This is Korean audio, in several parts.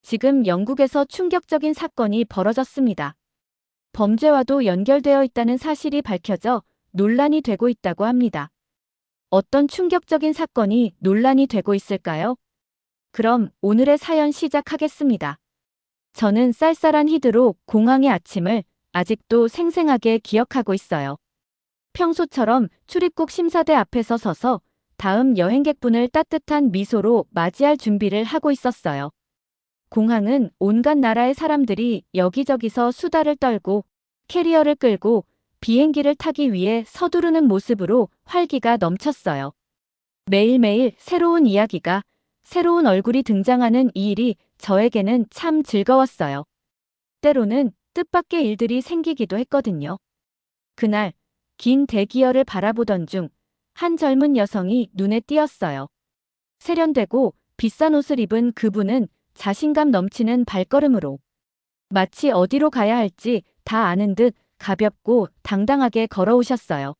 지금 영국에서 충격적인 사건이 벌어졌습니다. 범죄와도 연결되어 있다는 사실이 밝혀져 논란이 되고 있다고 합니다. 어떤 충격적인 사건이 논란이 되고 있을까요? 그럼 오늘의 사연 시작하겠습니다. 저는 쌀쌀한 히드로 공항의 아침을 아직도 생생하게 기억하고 있어요. 평소처럼 출입국 심사대 앞에서 서서 다음 여행객분을 따뜻한 미소로 맞이할 준비를 하고 있었어요. 공항은 온갖 나라의 사람들이 여기저기서 수다를 떨고 캐리어를 끌고 비행기를 타기 위해 서두르는 모습으로 활기가 넘쳤어요. 매일매일 새로운 이야기가, 새로운 얼굴이 등장하는 이 일이 저에게는 참 즐거웠어요. 때로는 뜻밖의 일들이 생기기도 했거든요. 그날 긴 대기열을 바라보던 중 한 젊은 여성이 눈에 띄었어요. 세련되고 비싼 옷을 입은 그분은 자신감 넘치는 발걸음으로 마치 어디로 가야 할지 다 아는 듯 가볍고 당당하게 걸어오셨어요.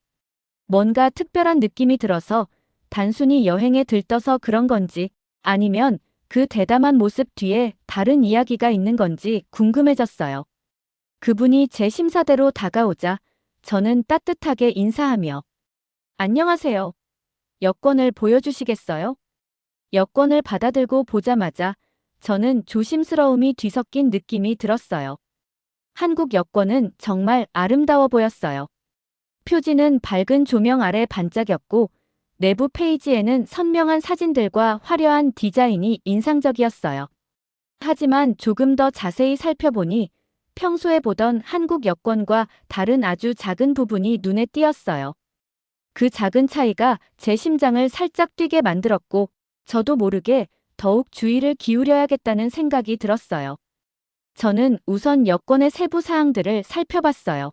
뭔가 특별한 느낌이 들어서 단순히 여행에 들떠서 그런 건지 아니면 그 대담한 모습 뒤에 다른 이야기가 있는 건지 궁금해졌어요. 그분이 제 심사대로 다가오자 저는 따뜻하게 인사하며 안녕하세요. 여권을 보여주시겠어요? 여권을 받아들고 보자마자 저는 조심스러움이 뒤섞인 느낌이 들었어요. 한국 여권은 정말 아름다워 보였어요. 표지는 밝은 조명 아래 반짝였고 내부 페이지에는 선명한 사진들과 화려한 디자인이 인상적이었어요. 하지만 조금 더 자세히 살펴보니 평소에 보던 한국 여권과 다른 아주 작은 부분이 눈에 띄었어요. 그 작은 차이가 제 심장을 살짝 뛰게 만들었고 저도 모르게 더욱 주의를 기울여야겠다는 생각이 들었어요. 저는 우선 여권의 세부 사항들을 살펴봤어요.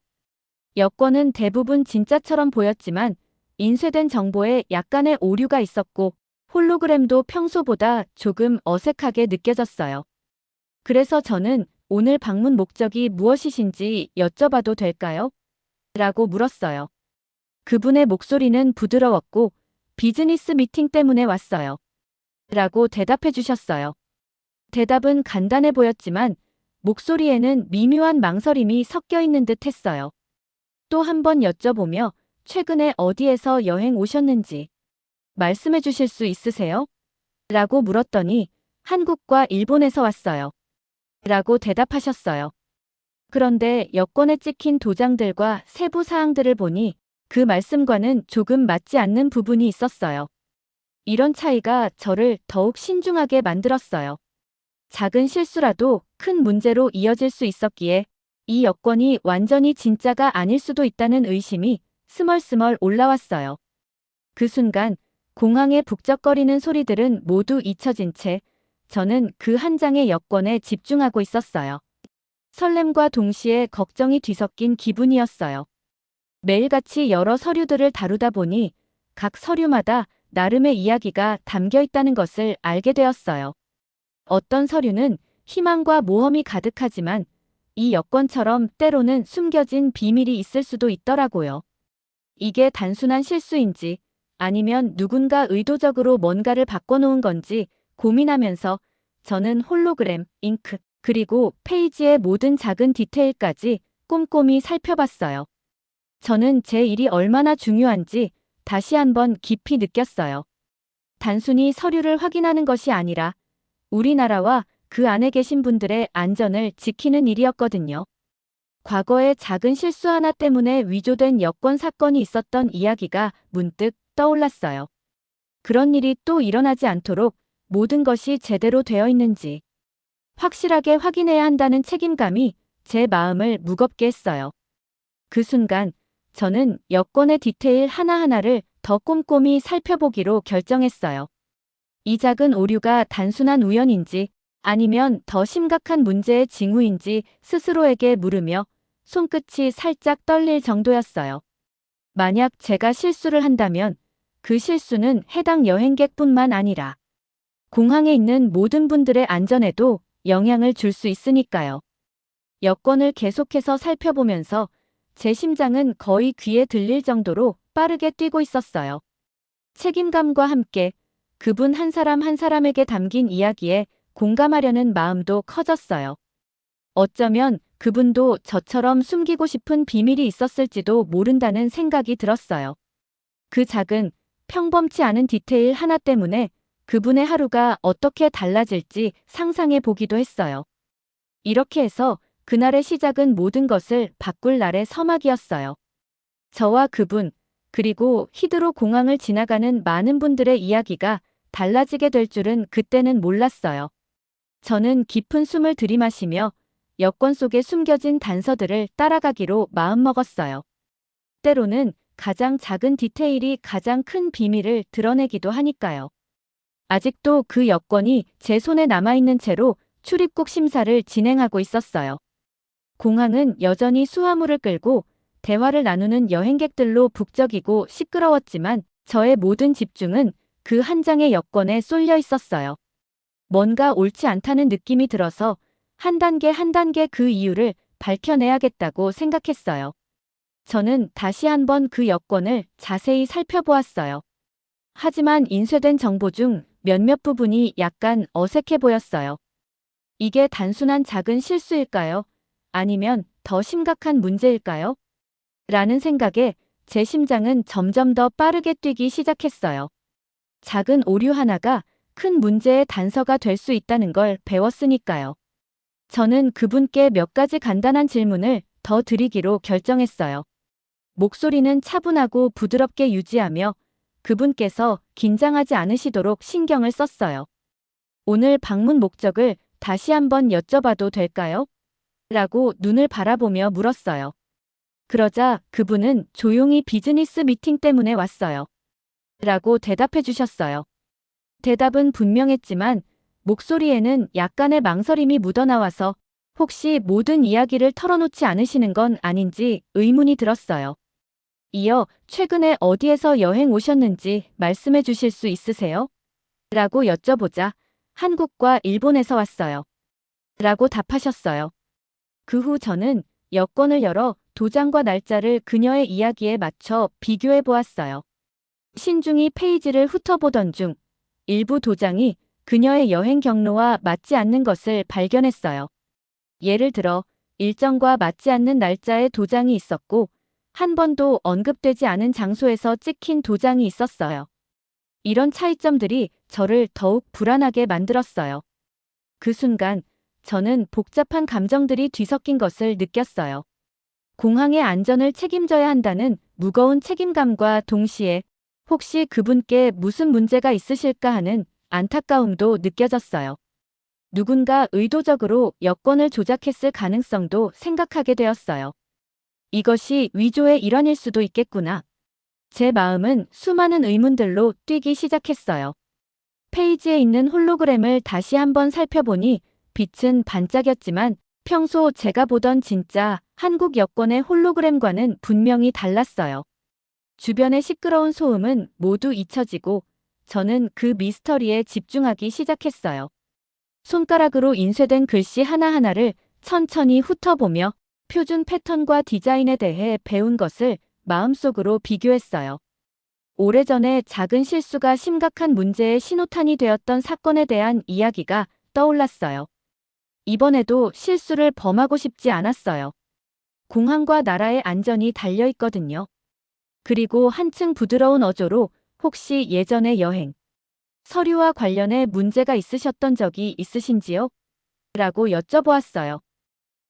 여권은 대부분 진짜처럼 보였지만 인쇄된 정보에 약간의 오류가 있었고 홀로그램도 평소보다 조금 어색하게 느껴졌어요. 그래서 저는 오늘 방문 목적이 무엇이신지 여쭤봐도 될까요? 라고 물었어요. 그분의 목소리는 부드러웠고 비즈니스 미팅 때문에 왔어요. 라고 대답해 주셨어요. 대답은 간단해 보였지만 목소리에는 미묘한 망설임이 섞여 있는 듯 했어요. 또 한 번 여쭤보며 최근에 어디에서 여행 오셨는지 말씀해 주실 수 있으세요? 라고 물었더니 한국과 일본에서 왔어요. 라고 대답하셨어요. 그런데 여권에 찍힌 도장들과 세부 사항들을 보니 그 말씀과는 조금 맞지 않는 부분이 있었어요. 이런 차이가 저를 더욱 신중하게 만들었어요. 작은 실수라도 큰 문제로 이어질 수 있었기에 이 여권이 완전히 진짜가 아닐 수도 있다는 의심이 스멀스멀 올라왔어요. 그 순간 공항의 북적거리는 소리들은 모두 잊혀진 채 저는 그 한 장의 여권에 집중하고 있었어요. 설렘과 동시에 걱정이 뒤섞인 기분이었어요. 매일같이 여러 서류들을 다루다 보니 각 서류마다 나름의 이야기가 담겨 있다는 것을 알게 되었어요. 어떤 서류는 희망과 모험이 가득하지만 이 여권처럼 때로는 숨겨진 비밀이 있을 수도 있더라고요. 이게 단순한 실수인지 아니면 누군가 의도적으로 뭔가를 바꿔놓은 건지 고민하면서 저는 홀로그램, 잉크, 그리고 페이지의 모든 작은 디테일까지 꼼꼼히 살펴봤어요. 저는 제 일이 얼마나 중요한지 다시 한번 깊이 느꼈어요. 단순히 서류를 확인하는 것이 아니라 우리나라와 그 안에 계신 분들의 안전을 지키는 일이었거든요. 과거에 작은 실수 하나 때문에 위조된 여권 사건이 있었던 이야기가 문득 떠올랐어요. 그런 일이 또 일어나지 않도록 모든 것이 제대로 되어 있는지 확실하게 확인해야 한다는 책임감이 제 마음을 무겁게 했어요. 그 순간 저는 여권의 디테일 하나하나를 더 꼼꼼히 살펴보기로 결정했어요. 이 작은 오류가 단순한 우연인지 아니면 더 심각한 문제의 징후인지 스스로에게 물으며 손끝이 살짝 떨릴 정도였어요. 만약 제가 실수를 한다면 그 실수는 해당 여행객뿐만 아니라 공항에 있는 모든 분들의 안전에도 영향을 줄 수 있으니까요. 여권을 계속해서 살펴보면서 제 심장은 거의 귀에 들릴 정도로 빠르게 뛰고 있었어요. 책임감과 함께 그분 한 사람 한 사람에게 담긴 이야기에 공감하려는 마음도 커졌어요. 어쩌면 그분도 저처럼 숨기고 싶은 비밀이 있었을지도 모른다는 생각이 들었어요. 그 작은, 평범치 않은 디테일 하나 때문에 그분의 하루가 어떻게 달라질지 상상해 보기도 했어요. 이렇게 해서 그날의 시작은 모든 것을 바꿀 날의 서막이었어요. 저와 그분, 그리고 히드로 공항을 지나가는 많은 분들의 이야기가 달라지게 될 줄은 그때는 몰랐어요. 저는 깊은 숨을 들이마시며 여권 속에 숨겨진 단서들을 따라가기로 마음먹었어요. 때로는 가장 작은 디테일이 가장 큰 비밀을 드러내기도 하니까요. 아직도 그 여권이 제 손에 남아있는 채로 출입국 심사를 진행하고 있었어요. 공항은 여전히 수화물을 끌고 대화를 나누는 여행객들로 북적이고 시끄러웠지만 저의 모든 집중은 그 한 장의 여권에 쏠려 있었어요. 뭔가 옳지 않다는 느낌이 들어서 한 단계 한 단계 그 이유를 밝혀내야겠다고 생각했어요. 저는 다시 한번 그 여권을 자세히 살펴보았어요. 하지만 인쇄된 정보 중 몇몇 부분이 약간 어색해 보였어요. 이게 단순한 작은 실수일까요? 아니면 더 심각한 문제일까요? 라는 생각에 제 심장은 점점 더 빠르게 뛰기 시작했어요. 작은 오류 하나가 큰 문제의 단서가 될 수 있다는 걸 배웠으니까요. 저는 그분께 몇 가지 간단한 질문을 더 드리기로 결정했어요. 목소리는 차분하고 부드럽게 유지하며 그분께서 긴장하지 않으시도록 신경을 썼어요. 오늘 방문 목적을 다시 한번 여쭤봐도 될까요? 라고 눈을 바라보며 물었어요. 그러자 그분은 조용히 비즈니스 미팅 때문에 왔어요. 라고 대답해 주셨어요. 대답은 분명했지만 목소리에는 약간의 망설임이 묻어나와서 혹시 모든 이야기를 털어놓지 않으시는 건 아닌지 의문이 들었어요. 이어 최근에 어디에서 여행 오셨는지 말씀해 주실 수 있으세요? 라고 여쭤보자 한국과 일본에서 왔어요. 라고 답하셨어요. 그 후 저는 여권을 열어 도장과 날짜를 그녀의 이야기에 맞춰 비교해 보았어요. 신중히 페이지를 훑어보던 중 일부 도장이 그녀의 여행 경로와 맞지 않는 것을 발견했어요. 예를 들어 일정과 맞지 않는 날짜의 도장이 있었고 한 번도 언급되지 않은 장소에서 찍힌 도장이 있었어요. 이런 차이점들이 저를 더욱 불안하게 만들었어요. 그 순간 저는 복잡한 감정들이 뒤섞인 것을 느꼈어요. 공항의 안전을 책임져야 한다는 무거운 책임감과 동시에 혹시 그분께 무슨 문제가 있으실까 하는 안타까움도 느껴졌어요. 누군가 의도적으로 여권을 조작했을 가능성도 생각하게 되었어요. 이것이 위조의 일환일 수도 있겠구나. 제 마음은 수많은 의문들로 뛰기 시작했어요. 페이지에 있는 홀로그램을 다시 한번 살펴보니 빛은 반짝였지만 평소 제가 보던 진짜 한국 여권의 홀로그램과는 분명히 달랐어요. 주변의 시끄러운 소음은 모두 잊혀지고 저는 그 미스터리에 집중하기 시작했어요. 손가락으로 인쇄된 글씨 하나하나를 천천히 훑어보며 표준 패턴과 디자인에 대해 배운 것을 마음속으로 비교했어요. 오래전에 작은 실수가 심각한 문제의 신호탄이 되었던 사건에 대한 이야기가 떠올랐어요. 이번에도 실수를 범하고 싶지 않았어요. 공항과 나라의 안전이 달려있거든요. 그리고 한층 부드러운 어조로 혹시 예전의 여행, 서류와 관련해 문제가 있으셨던 적이 있으신지요? 라고 여쭤보았어요.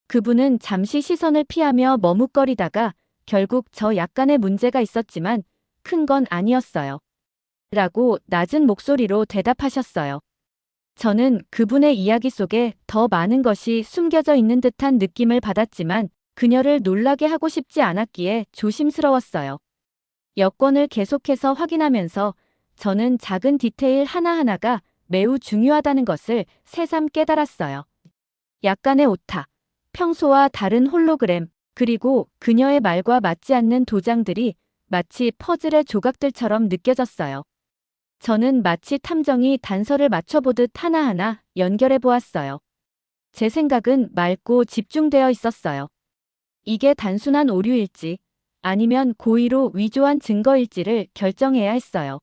그분은 잠시 시선을 피하며 머뭇거리다가 결국 저 약간의 문제가 있었지만 큰 건 아니었어요. 라고 낮은 목소리로 대답하셨어요. 저는 그분의 이야기 속에 더 많은 것이 숨겨져 있는 듯한 느낌을 받았지만 그녀를 놀라게 하고 싶지 않았기에 조심스러웠어요. 여권을 계속해서 확인하면서 저는 작은 디테일 하나하나가 매우 중요하다는 것을 새삼 깨달았어요. 약간의 오타, 평소와 다른 홀로그램, 그리고 그녀의 말과 맞지 않는 도장들이 마치 퍼즐의 조각들처럼 느껴졌어요. 저는 마치 탐정이 단서를 맞춰보듯 하나하나 연결해 보았어요. 제 생각은 맑고 집중되어 있었어요. 이게 단순한 오류일지 아니면 고의로 위조한 증거일지를 결정해야 했어요.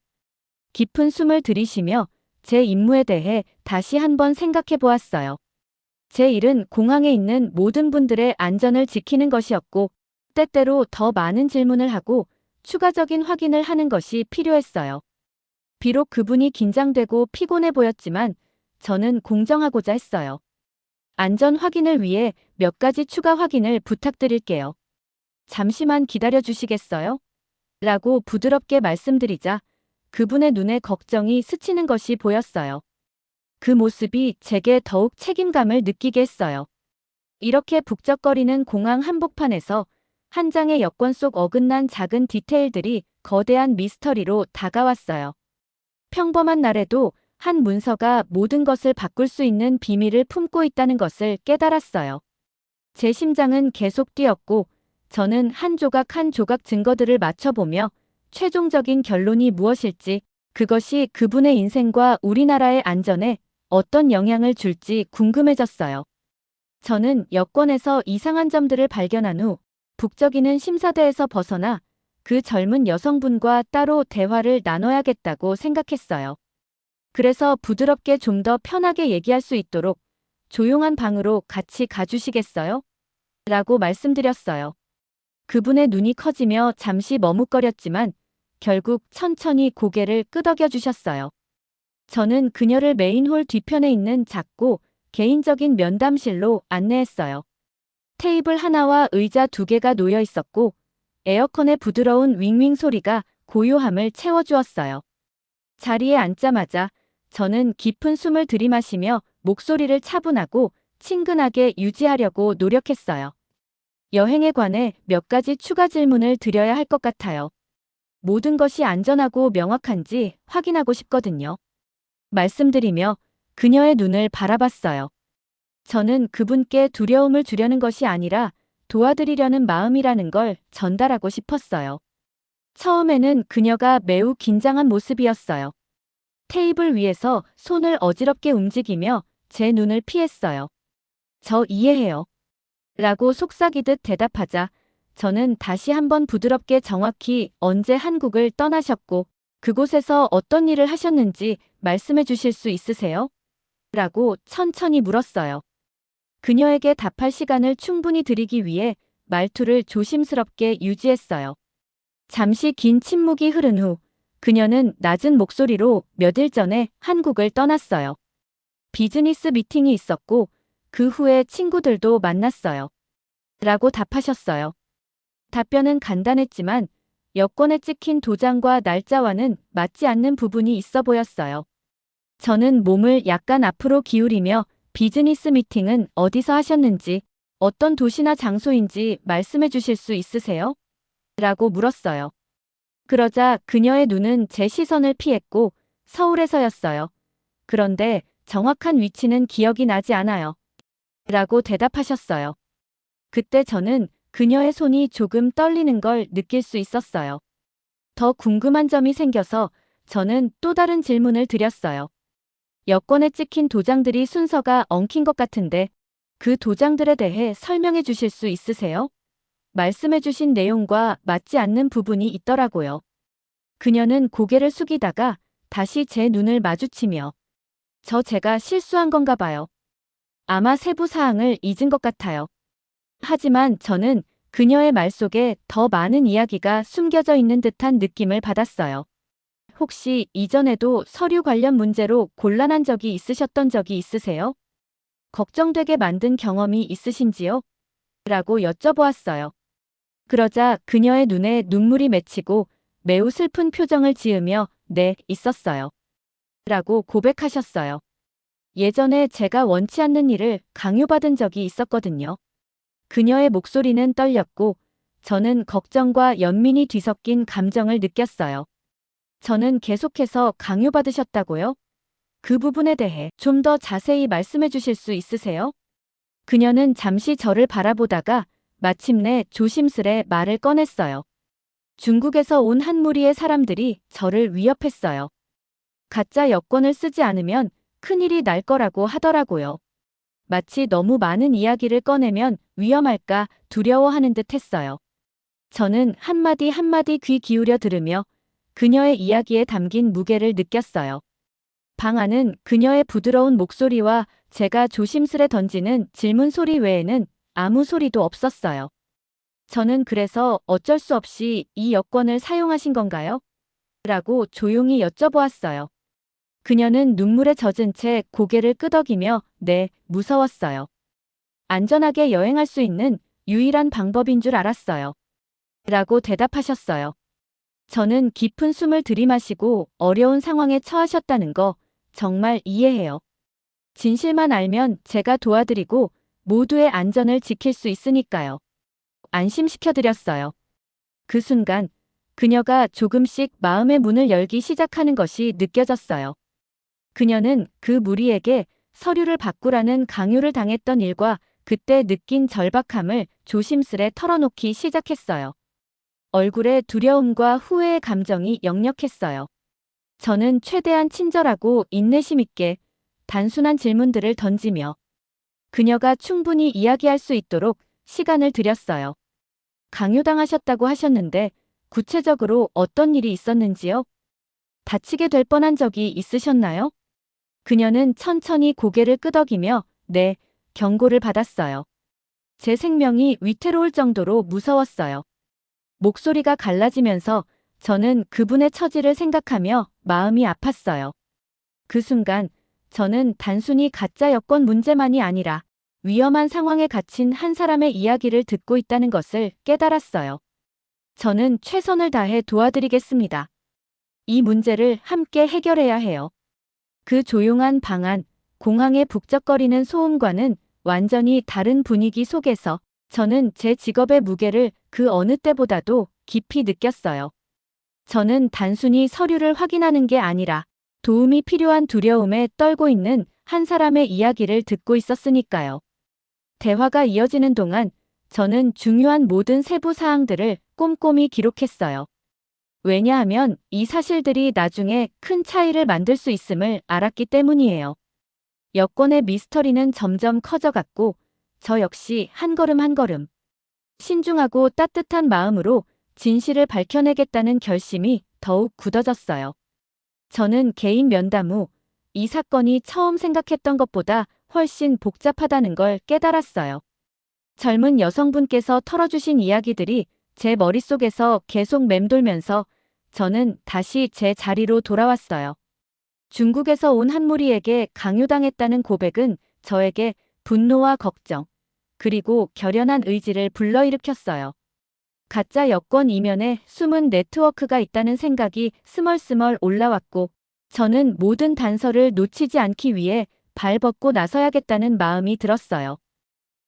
깊은 숨을 들이쉬며 제 임무에 대해 다시 한번 생각해 보았어요. 제 일은 공항에 있는 모든 분들의 안전을 지키는 것이었고, 때때로 더 많은 질문을 하고 추가적인 확인을 하는 것이 필요했어요. 비록 그분이 긴장되고 피곤해 보였지만 저는 공정하고자 했어요. 안전 확인을 위해 몇 가지 추가 확인을 부탁드릴게요. 잠시만 기다려 주시겠어요? 라고 부드럽게 말씀드리자 그분의 눈에 걱정이 스치는 것이 보였어요. 그 모습이 제게 더욱 책임감을 느끼게 했어요. 이렇게 북적거리는 공항 한복판에서 한 장의 여권 속 어긋난 작은 디테일들이 거대한 미스터리로 다가왔어요. 평범한 날에도 한 문서가 모든 것을 바꿀 수 있는 비밀을 품고 있다는 것을 깨달았어요. 제 심장은 계속 뛰었고 저는 한 조각 한 조각 증거들을 맞춰보며 최종적인 결론이 무엇일지, 그것이 그분의 인생과 우리나라의 안전에 어떤 영향을 줄지 궁금해졌어요. 저는 여권에서 이상한 점들을 발견한 후 북적이는 심사대에서 벗어나 그 젊은 여성분과 따로 대화를 나눠야겠다고 생각했어요. 그래서 부드럽게 좀 더 편하게 얘기할 수 있도록 조용한 방으로 같이 가주시겠어요? 라고 말씀드렸어요. 그분의 눈이 커지며 잠시 머뭇거렸지만 결국 천천히 고개를 끄덕여 주셨어요. 저는 그녀를 메인홀 뒤편에 있는 작고 개인적인 면담실로 안내했어요. 테이블 하나와 의자 2개가 놓여 있었고 에어컨의 부드러운 윙윙 소리가 고요함을 채워주었어요. 자리에 앉자마자 저는 깊은 숨을 들이마시며 목소리를 차분하고 친근하게 유지하려고 노력했어요. 여행에 관해 몇 가지 추가 질문을 드려야 할 것 같아요. 모든 것이 안전하고 명확한지 확인하고 싶거든요. 말씀드리며 그녀의 눈을 바라봤어요. 저는 그분께 두려움을 주려는 것이 아니라 도와드리려는 마음이라는 걸 전달하고 싶었어요. 처음에는 그녀가 매우 긴장한 모습이었어요. 테이블 위에서 손을 어지럽게 움직이며 제 눈을 피했어요. 저 이해해요. 라고 속삭이듯 대답하자 저는 다시 한번 부드럽게 정확히 언제 한국을 떠나셨고 그곳에서 어떤 일을 하셨는지 말씀해 주실 수 있으세요? 라고 천천히 물었어요. 그녀에게 답할 시간을 충분히 드리기 위해 말투를 조심스럽게 유지했어요. 잠시 긴 침묵이 흐른 후 그녀는 낮은 목소리로 몇 일 전에 한국을 떠났어요. 비즈니스 미팅이 있었고 그 후에 친구들도 만났어요. 라고 답하셨어요. 답변은 간단했지만 여권에 찍힌 도장과 날짜와는 맞지 않는 부분이 있어 보였어요. 저는 몸을 약간 앞으로 기울이며 비즈니스 미팅은 어디서 하셨는지, 어떤 도시나 장소인지 말씀해 주실 수 있으세요? 라고 물었어요. 그러자 그녀의 눈은 제 시선을 피했고 서울에서였어요. 그런데 정확한 위치는 기억이 나지 않아요. 라고 대답하셨어요. 그때 저는 그녀의 손이 조금 떨리는 걸 느낄 수 있었어요. 더 궁금한 점이 생겨서 저는 또 다른 질문을 드렸어요. 여권에 찍힌 도장들이 순서가 엉킨 것 같은데 그 도장들에 대해 설명해 주실 수 있으세요? 말씀해 주신 내용과 맞지 않는 부분이 있더라고요. 그녀는 고개를 숙이다가 다시 제 눈을 마주치며 제가 실수한 건가 봐요. 아마 세부 사항을 잊은 것 같아요. 하지만 저는 그녀의 말 속에 더 많은 이야기가 숨겨져 있는 듯한 느낌을 받았어요. 혹시 이전에도 서류 관련 문제로 곤란한 적이 있으셨던 적이 있으세요? 걱정되게 만든 경험이 있으신지요? 라고 여쭤보았어요. 그러자 그녀의 눈에 눈물이 맺히고 매우 슬픈 표정을 지으며 네, 있었어요. 라고 고백하셨어요. 예전에 제가 원치 않는 일을 강요받은 적이 있었거든요. 그녀의 목소리는 떨렸고 저는 걱정과 연민이 뒤섞인 감정을 느꼈어요. 저는 계속해서 강요받으셨다고요? 그 부분에 대해 좀 더 자세히 말씀해 주실 수 있으세요? 그녀는 잠시 저를 바라보다가 마침내 조심스레 말을 꺼냈어요. 중국에서 온 한 무리의 사람들이 저를 위협했어요. 가짜 여권을 쓰지 않으면 큰일이 날 거라고 하더라고요. 마치 너무 많은 이야기를 꺼내면 위험할까 두려워하는 듯 했어요. 저는 한마디 한마디 귀 기울여 들으며 그녀의 이야기에 담긴 무게를 느꼈어요. 방 안은 그녀의 부드러운 목소리와 제가 조심스레 던지는 질문 소리 외에는 아무 소리도 없었어요. 저는 그래서 어쩔 수 없이 이 여권을 사용하신 건가요? 라고 조용히 여쭤보았어요. 그녀는 눈물에 젖은 채 고개를 끄덕이며 네, 무서웠어요. 안전하게 여행할 수 있는 유일한 방법인 줄 알았어요. 라고 대답하셨어요. 저는 깊은 숨을 들이마시고 어려운 상황에 처하셨다는 거 정말 이해해요. 진실만 알면 제가 도와드리고 모두의 안전을 지킬 수 있으니까요. 안심시켜드렸어요. 그 순간 그녀가 조금씩 마음의 문을 열기 시작하는 것이 느껴졌어요. 그녀는 그 무리에게 서류를 바꾸라는 강요를 당했던 일과 그때 느낀 절박함을 조심스레 털어놓기 시작했어요. 얼굴에 두려움과 후회의 감정이 역력했어요. 저는 최대한 친절하고 인내심 있게 단순한 질문들을 던지며 그녀가 충분히 이야기할 수 있도록 시간을 드렸어요. 강요당하셨다고 하셨는데 구체적으로 어떤 일이 있었는지요? 다치게 될 뻔한 적이 있으셨나요? 그녀는 천천히 고개를 끄덕이며 네, 경고를 받았어요. 제 생명이 위태로울 정도로 무서웠어요. 목소리가 갈라지면서 저는 그분의 처지를 생각하며 마음이 아팠어요. 그 순간 저는 단순히 가짜 여권 문제만이 아니라 위험한 상황에 갇힌 한 사람의 이야기를 듣고 있다는 것을 깨달았어요. 저는 최선을 다해 도와드리겠습니다. 이 문제를 함께 해결해야 해요. 그 조용한 방 안, 공항의 북적거리는 소음과는 완전히 다른 분위기 속에서 저는 제 직업의 무게를 그 어느 때보다도 깊이 느꼈어요. 저는 단순히 서류를 확인하는 게 아니라 도움이 필요한 두려움에 떨고 있는 한 사람의 이야기를 듣고 있었으니까요. 대화가 이어지는 동안 저는 중요한 모든 세부 사항들을 꼼꼼히 기록했어요. 왜냐하면 이 사실들이 나중에 큰 차이를 만들 수 있음을 알았기 때문이에요. 여권의 미스터리는 점점 커져갔고 저 역시 한 걸음 한 걸음 신중하고 따뜻한 마음으로 진실을 밝혀내겠다는 결심이 더욱 굳어졌어요. 저는 개인 면담 후 이 사건이 처음 생각했던 것보다 훨씬 복잡하다는 걸 깨달았어요. 젊은 여성분께서 털어주신 이야기들이 제 머릿속에서 계속 맴돌면서 저는 다시 제 자리로 돌아왔어요. 중국에서 온 한 무리에게 강요당했다는 고백은 저에게 분노와 걱정, 그리고 결연한 의지를 불러일으켰어요. 가짜 여권 이면에 숨은 네트워크가 있다는 생각이 스멀스멀 올라왔고 저는 모든 단서를 놓치지 않기 위해 발벗고 나서야겠다는 마음이 들었어요.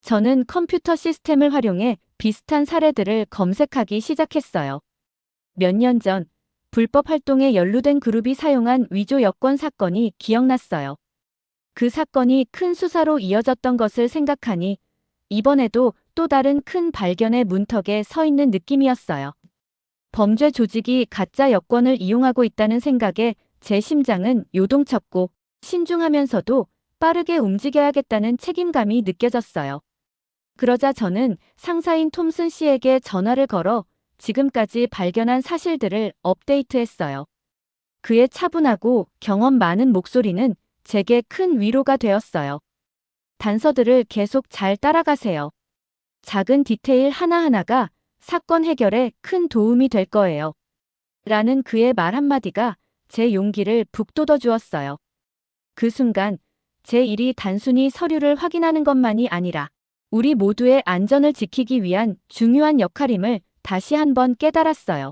저는 컴퓨터 시스템을 활용해 비슷한 사례들을 검색하기 시작했어요. 몇 년 전 불법 활동에 연루된 그룹이 사용한 위조 여권 사건이 기억났어요. 그 사건이 큰 수사로 이어졌던 것을 생각하니 이번에도 또 다른 큰 발견의 문턱에 서 있는 느낌이었어요. 범죄 조직이 가짜 여권을 이용하고 있다는 생각에 제 심장은 요동쳤고 신중하면서도 빠르게 움직여야겠다는 책임감이 느껴졌어요. 그러자 저는 상사인 톰슨 씨에게 전화를 걸어 지금까지 발견한 사실들을 업데이트했어요. 그의 차분하고 경험 많은 목소리는 제게 큰 위로가 되었어요. 단서들을 계속 잘 따라가세요. 작은 디테일 하나하나가 사건 해결에 큰 도움이 될 거예요. 라는 그의 말 한마디가 제 용기를 북돋워 주었어요. 그 순간 제 일이 단순히 서류를 확인하는 것만이 아니라 우리 모두의 안전을 지키기 위한 중요한 역할임을 다시 한번 깨달았어요.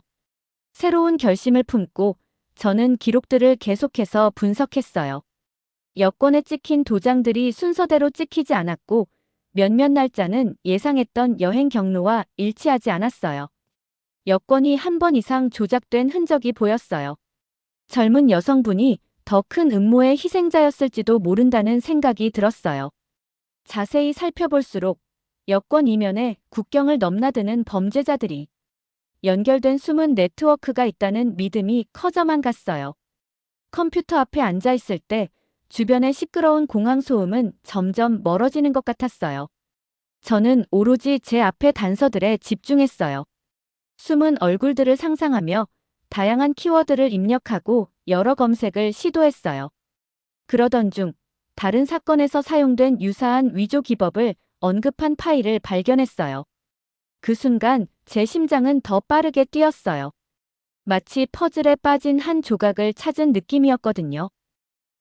새로운 결심을 품고 저는 기록들을 계속해서 분석했어요. 여권에 찍힌 도장들이 순서대로 찍히지 않았고 몇몇 날짜는 예상했던 여행 경로와 일치하지 않았어요. 여권이 한 번 이상 조작된 흔적이 보였어요. 젊은 여성분이 더 큰 음모의 희생자였을지도 모른다는 생각이 들었어요. 자세히 살펴볼수록 여권 이면에 국경을 넘나드는 범죄자들이 연결된 숨은 네트워크가 있다는 믿음이 커져만 갔어요. 컴퓨터 앞에 앉아 있을 때 주변의 시끄러운 공항 소음은 점점 멀어지는 것 같았어요. 저는 오로지 제 앞의 단서들에 집중했어요. 숨은 얼굴들을 상상하며 다양한 키워드를 입력하고 여러 검색을 시도했어요. 그러던 중 다른 사건에서 사용된 유사한 위조 기법을 언급한 파일을 발견했어요. 그 순간 제 심장은 더 빠르게 뛰었어요. 마치 퍼즐에 빠진 한 조각을 찾은 느낌이었거든요.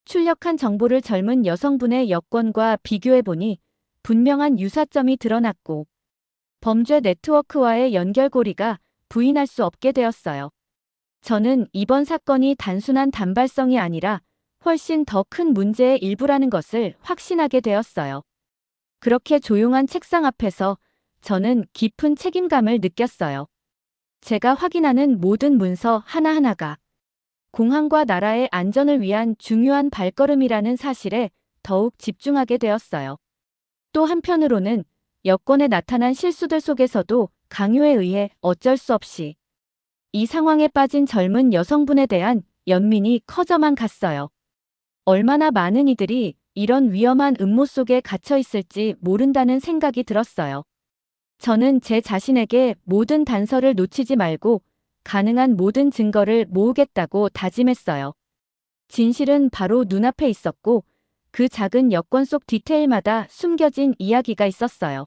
출력한 정보를 젊은 여성분의 여권과 비교해보니 분명한 유사점이 드러났고 범죄 네트워크와의 연결고리가 부인할 수 없게 되었어요. 저는 이번 사건이 단순한 단발성이 아니라 훨씬 더 큰 문제의 일부라는 것을 확신하게 되었어요. 그렇게 조용한 책상 앞에서 저는 깊은 책임감을 느꼈어요. 제가 확인하는 모든 문서 하나하나가 공항과 나라의 안전을 위한 중요한 발걸음이라는 사실에 더욱 집중하게 되었어요. 또 한편으로는 여권에 나타난 실수들 속에서도 강요에 의해 어쩔 수 없이 이 상황에 빠진 젊은 여성분에 대한 연민이 커져만 갔어요. 얼마나 많은 이들이 이런 위험한 음모 속에 갇혀 있을지 모른다는 생각이 들었어요. 저는 제 자신에게 모든 단서를 놓치지 말고 가능한 모든 증거를 모으겠다고 다짐했어요. 진실은 바로 눈앞에 있었고 그 작은 여권 속 디테일마다 숨겨진 이야기가 있었어요.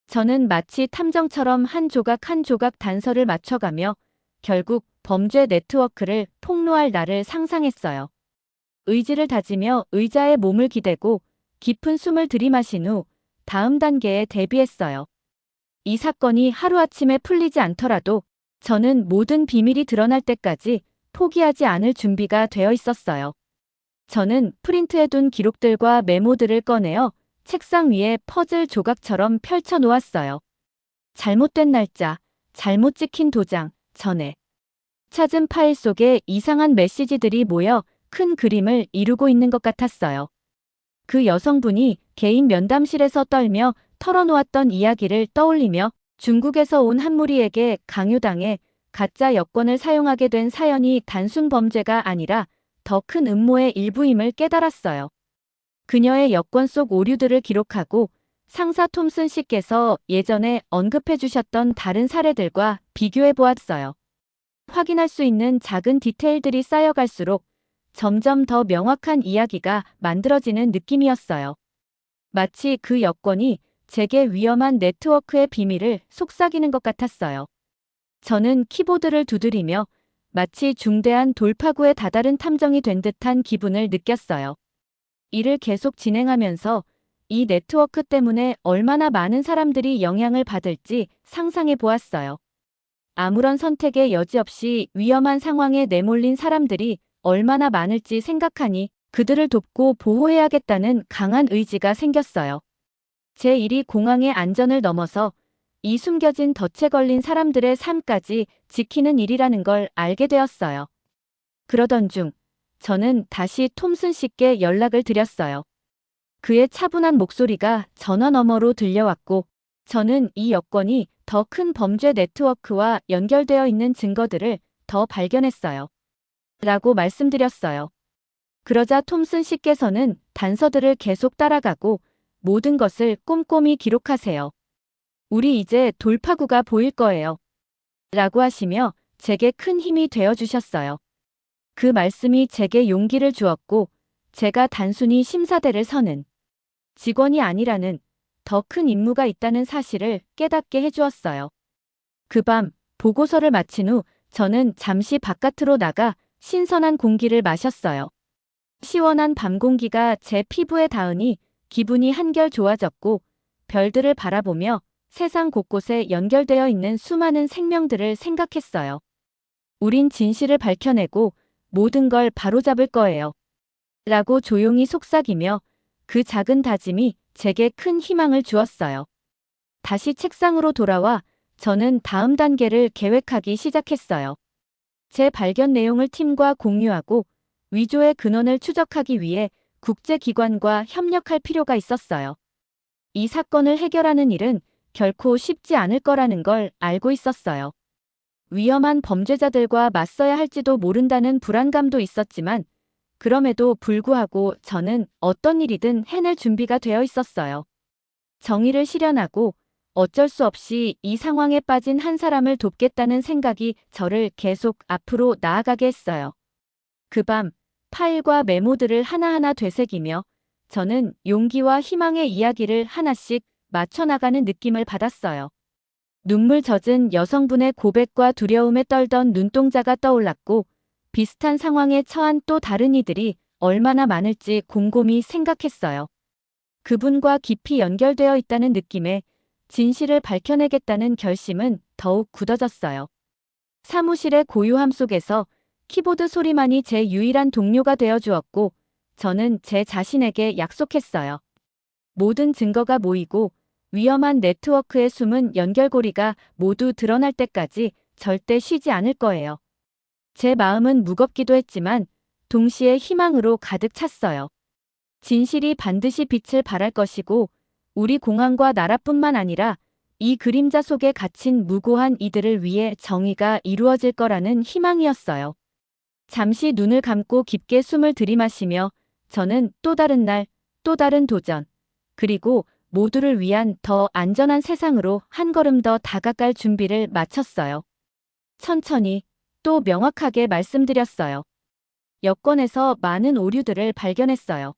저는 마치 탐정처럼 한 조각 한 조각 단서를 맞춰가며 결국 범죄 네트워크를 폭로할 날을 상상했어요. 의지를 다지며 의자에 몸을 기대고 깊은 숨을 들이마신 후 다음 단계에 대비했어요. 이 사건이 하루아침에 풀리지 않더라도 저는 모든 비밀이 드러날 때까지 포기하지 않을 준비가 되어 있었어요. 저는 프린트해둔 기록들과 메모들을 꺼내어 책상 위에 퍼즐 조각처럼 펼쳐 놓았어요. 잘못된 날짜, 잘못 찍힌 도장, 전에 찾은 파일 속에 이상한 메시지들이 모여 큰 그림을 이루고 있는 것 같았어요. 그 여성분이 개인 면담실에서 떨며 털어놓았던 이야기를 떠올리며 중국에서 온 한 무리에게 강요당해 가짜 여권을 사용하게 된 사연이 단순 범죄가 아니라 더 큰 음모의 일부임을 깨달았어요. 그녀의 여권 속 오류들을 기록하고 상사 톰슨 씨께서 예전에 언급해 주셨던 다른 사례들과 비교해 보았어요. 확인할 수 있는 작은 디테일들이 쌓여갈수록 점점 더 명확한 이야기가 만들어지는 느낌이었어요. 마치 그 여권이 제게 위험한 네트워크의 비밀을 속삭이는 것 같았어요. 저는 키보드를 두드리며 마치 중대한 돌파구에 다다른 탐정이 된 듯한 기분을 느꼈어요. 일을 계속 진행하면서 이 네트워크 때문에 얼마나 많은 사람들이 영향을 받을지 상상해 보았어요. 아무런 선택의 여지 없이 위험한 상황에 내몰린 사람들이 얼마나 많을지 생각하니 그들을 돕고 보호해야겠다는 강한 의지가 생겼어요. 제 일이 공항의 안전을 넘어서 이 숨겨진 덫에 걸린 사람들의 삶까지 지키는 일이라는 걸 알게 되었어요. 그러던 중 저는 다시 톰슨 씨께 연락을 드렸어요. 그의 차분한 목소리가 전화 너머로 들려왔고 저는 이 여권이 더 큰 범죄 네트워크와 연결되어 있는 증거들을 더 발견했어요. 라고 말씀드렸어요. 그러자 톰슨 씨께서는 단서들을 계속 따라가고 모든 것을 꼼꼼히 기록하세요. 우리 이제 돌파구가 보일 거예요. 라고 하시며 제게 큰 힘이 되어 주셨어요. 그 말씀이 제게 용기를 주었고 제가 단순히 심사대를 서는 직원이 아니라는 더 큰 임무가 있다는 사실을 깨닫게 해주었어요. 그 밤 보고서를 마친 후 저는 잠시 바깥으로 나가 신선한 공기를 마셨어요. 시원한 밤 공기가 제 피부에 닿으니 기분이 한결 좋아졌고 별들을 바라보며 세상 곳곳에 연결되어 있는 수많은 생명들을 생각했어요. 우린 진실을 밝혀내고 모든 걸 바로잡을 거예요. 라고 조용히 속삭이며 그 작은 다짐이 제게 큰 희망을 주었어요. 다시 책상으로 돌아와 저는 다음 단계를 계획하기 시작했어요. 제 발견 내용을 팀과 공유하고 위조의 근원을 추적하기 위해 국제기관과 협력할 필요가 있었어요. 이 사건을 해결하는 일은 결코 쉽지 않을 거라는 걸 알고 있었어요. 위험한 범죄자들과 맞서야 할지도 모른다는 불안감도 있었지만 그럼에도 불구하고 저는 어떤 일이든 해낼 준비가 되어 있었어요. 정의를 실현하고 어쩔 수 없이 이 상황에 빠진 한 사람을 돕겠다는 생각이 저를 계속 앞으로 나아가게 했어요. 그 밤 파일과 메모들을 하나하나 되새기며 저는 용기와 희망의 이야기를 하나씩 맞춰나가는 느낌을 받았어요. 눈물 젖은 여성분의 고백과 두려움에 떨던 눈동자가 떠올랐고 비슷한 상황에 처한 또 다른 이들이 얼마나 많을지 곰곰이 생각했어요. 그분과 깊이 연결되어 있다는 느낌에 진실을 밝혀내겠다는 결심은 더욱 굳어졌어요. 사무실의 고요함 속에서 키보드 소리만이 제 유일한 동료가 되어 주었고 저는 제 자신에게 약속했어요. 모든 증거가 모이고 위험한 네트워크의 숨은 연결고리가 모두 드러날 때까지 절대 쉬지 않을 거예요. 제 마음은 무겁기도 했지만 동시에 희망으로 가득 찼어요. 진실이 반드시 빛을 발할 것이고 우리 공항과 나라뿐만 아니라 이 그림자 속에 갇힌 무고한 이들을 위해 정의가 이루어질 거라는 희망이었어요. 잠시 눈을 감고 깊게 숨을 들이마시며 저는 또 다른 날, 또 다른 도전, 그리고 모두를 위한 더 안전한 세상으로 한 걸음 더 다가갈 준비를 마쳤어요. 천천히, 또 명확하게 말씀드렸어요. 여권에서 많은 오류들을 발견했어요.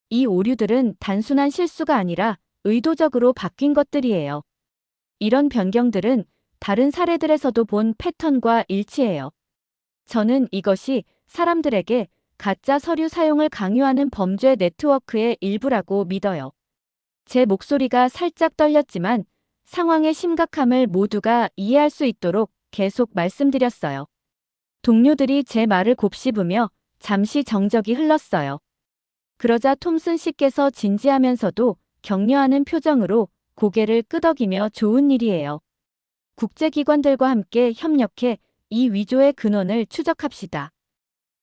이 오류들은 단순한 실수가 아니라 의도적으로 바뀐 것들이에요. 이런 변경들은 다른 사례들에서도 본 패턴과 일치해요. 저는 이것이 사람들에게 가짜 서류 사용을 강요하는 범죄 네트워크의 일부라고 믿어요. 제 목소리가 살짝 떨렸지만 상황의 심각함을 모두가 이해할 수 있도록 계속 말씀드렸어요. 동료들이 제 말을 곱씹으며 잠시 정적이 흘렀어요. 그러자 톰슨 씨께서 진지하면서도 격려하는 표정으로 고개를 끄덕이며 좋은 일이에요. 국제기관들과 함께 협력해 이 위조의 근원을 추적합시다.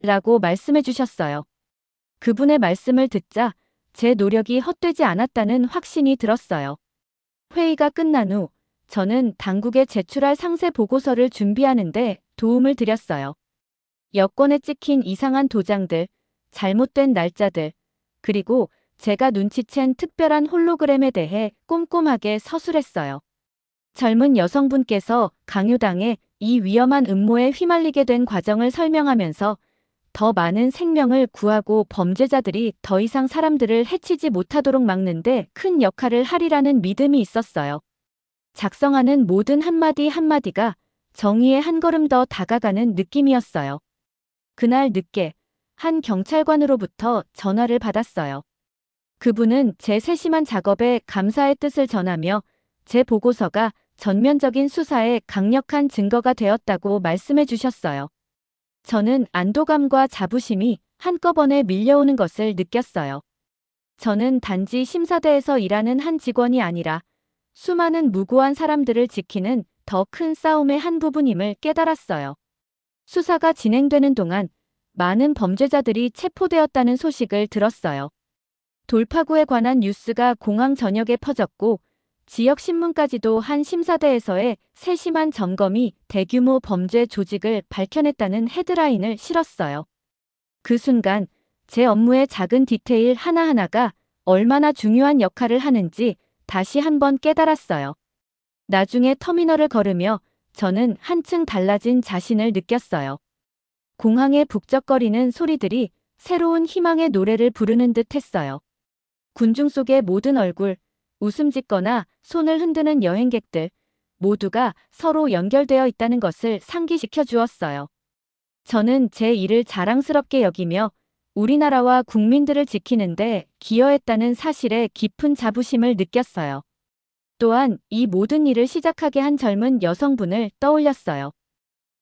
라고 말씀해 주셨어요. 그분의 말씀을 듣자 제 노력이 헛되지 않았다는 확신이 들었어요. 회의가 끝난 후 저는 당국에 제출할 상세 보고서를 준비하는데 도움을 드렸어요. 여권에 찍힌 이상한 도장들, 잘못된 날짜들, 그리고 제가 눈치챈 특별한 홀로그램에 대해 꼼꼼하게 서술했어요. 젊은 여성분께서 강요당해 이 위험한 음모에 휘말리게 된 과정을 설명하면서 더 많은 생명을 구하고 범죄자들이 더 이상 사람들을 해치지 못하도록 막는데 큰 역할을 하리라는 믿음이 있었어요. 작성하는 모든 한마디 한마디가 정의의 한 걸음 더 다가가는 느낌이었어요. 그날 늦게 한 경찰관으로부터 전화를 받았어요. 그분은 제 세심한 작업에 감사의 뜻을 전하며 제 보고서가 전면적인 수사에 강력한 증거가 되었다고 말씀해 주셨어요. 저는 안도감과 자부심이 한꺼번에 밀려오는 것을 느꼈어요. 저는 단지 심사대에서 일하는 한 직원이 아니라 수많은 무고한 사람들을 지키는 더 큰 싸움의 한 부분임을 깨달았어요. 수사가 진행되는 동안 많은 범죄자들이 체포되었다는 소식을 들었어요. 돌파구에 관한 뉴스가 공항 전역에 퍼졌고 지역 신문까지도 한 심사대에서의 세심한 점검이 대규모 범죄 조직을 밝혀냈다는 헤드라인을 실었어요. 그 순간 제 업무의 작은 디테일 하나하나가 얼마나 중요한 역할을 하는지 다시 한번 깨달았어요. 나중에 터미널을 걸으며 저는 한층 달라진 자신을 느꼈어요. 공항의 북적거리는 소리들이 새로운 희망의 노래를 부르는 듯 했어요. 군중 속의 모든 얼굴, 웃음 짓거나 손을 흔드는 여행객들, 모두가 서로 연결되어 있다는 것을 상기시켜 주었어요. 저는 제 일을 자랑스럽게 여기며 우리나라와 국민들을 지키는데 기여했다는 사실에 깊은 자부심을 느꼈어요. 또한 이 모든 일을 시작하게 한 젊은 여성분을 떠올렸어요.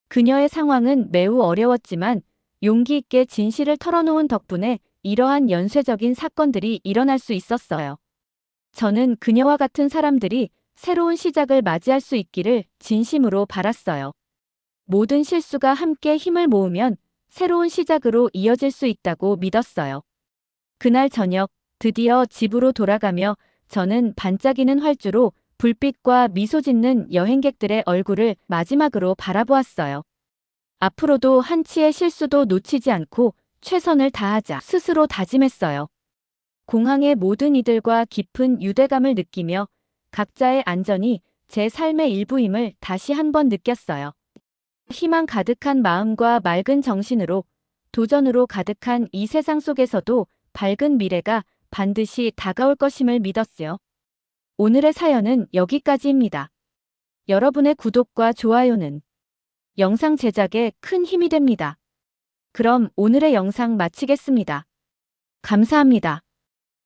그녀의 상황은 매우 어려웠지만 용기 있게 진실을 털어놓은 덕분에 이러한 연쇄적인 사건들이 일어날 수 있었어요. 저는 그녀와 같은 사람들이 새로운 시작을 맞이할 수 있기를 진심으로 바랐어요. 모든 실수가 함께 힘을 모으면 새로운 시작으로 이어질 수 있다고 믿었어요. 그날 저녁 드디어 집으로 돌아가며 저는 반짝이는 활주로 불빛과 미소 짓는 여행객들의 얼굴을 마지막으로 바라보았어요. 앞으로도 한치의 실수도 놓치지 않고 최선을 다하자 스스로 다짐했어요. 공항의 모든 이들과 깊은 유대감을 느끼며 각자의 안전이 제 삶의 일부임을 다시 한번 느꼈어요. 희망 가득한 마음과 맑은 정신으로 도전으로 가득한 이 세상 속에서도 밝은 미래가 반드시 다가올 것임을 믿었어요. 오늘의 사연은 여기까지입니다. 여러분의 구독과 좋아요는 영상 제작에 큰 힘이 됩니다. 그럼 오늘의 영상 마치겠습니다. 감사합니다.